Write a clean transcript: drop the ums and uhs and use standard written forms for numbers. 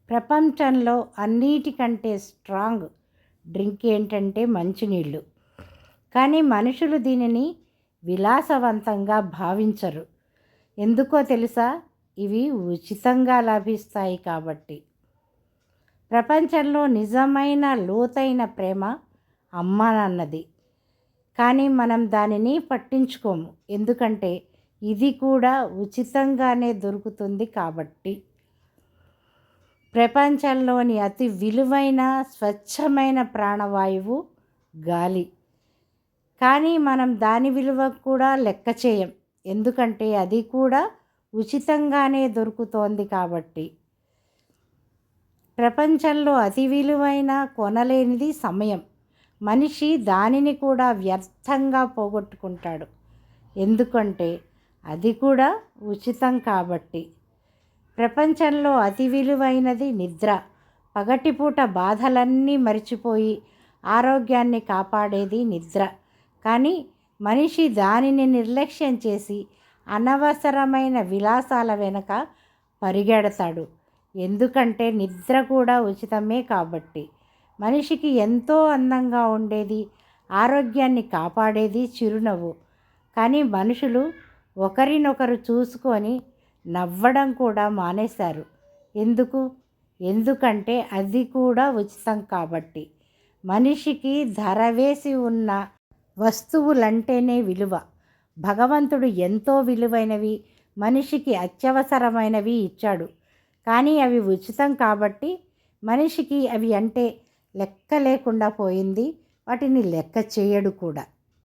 ప్రపంచంలో అన్నిటికంటే strong drink ఏంటంటే మంచినీళ్ళు. కానీ మనుషులు దీనిని విలాసవంతంగా భావించరు. ఎందుకో తెలుసా? ఇవి ఉచితంగా లభిస్తాయి కాబట్టి. ప్రపంచంలో నిజమైన లోతైన ప్రేమ అమ్మ నాన్నది. కానీ మనం దానిని పట్టించుకోము. ఎందుకంటే ఇది కూడా ఉచితంగానే దొరుకుతుంది కాబట్టి. ప్రపంచంలోని అతి విలువైన స్వచ్ఛమైన ప్రాణవాయువు గాలి. కానీ మనం దాని విలువ కూడా లెక్క చేయం. ఎందుకంటే అది కూడా ఉచితంగానే దొరుకుతోంది కాబట్టి. ప్రపంచంలో అతి విలువైన కొనలేనిది సమయం. మనిషి దానిని కూడా వ్యర్థంగా పోగొట్టుకుంటాడు. ఎందుకంటే అది కూడా ఉచితం కాబట్టి. ప్రపంచంలో అతి విలువైనది నిద్ర. పగటిపూట బాధలన్నీ మరిచిపోయి ఆరోగ్యాన్ని కాపాడేది నిద్ర. కానీ మనిషి దానిని నిర్లక్ష్యం చేసి అనవసరమైన విలాసాల వెనుక పరిగెడతాడు. ఎందుకంటే నిద్ర కూడా ఉచితమే కాబట్టి. మనిషికి ఎంతో అందంగా ఉండేది, ఆరోగ్యాన్ని కాపాడేది చిరునవ్వు. కానీ మనుషులు ఒకరినొకరు చూసుకొని నవ్వడం కూడా మానేశారు. ఎందుకంటే అది కూడా ఉచితం కాబట్టి. మనిషికి ధర వేసి ఉన్న వస్తువులంటేనే విలువ. భగవంతుడు ఎంతో విలువైనవి, మనిషికి అత్యవసరమైనవి ఇచ్చాడు. కానీ అవి ఉచితం కాబట్టి మనిషికి అవి అంటే లెక్క లేకుండా పోయింది. వాటిని లెక్క చేయడు కూడా.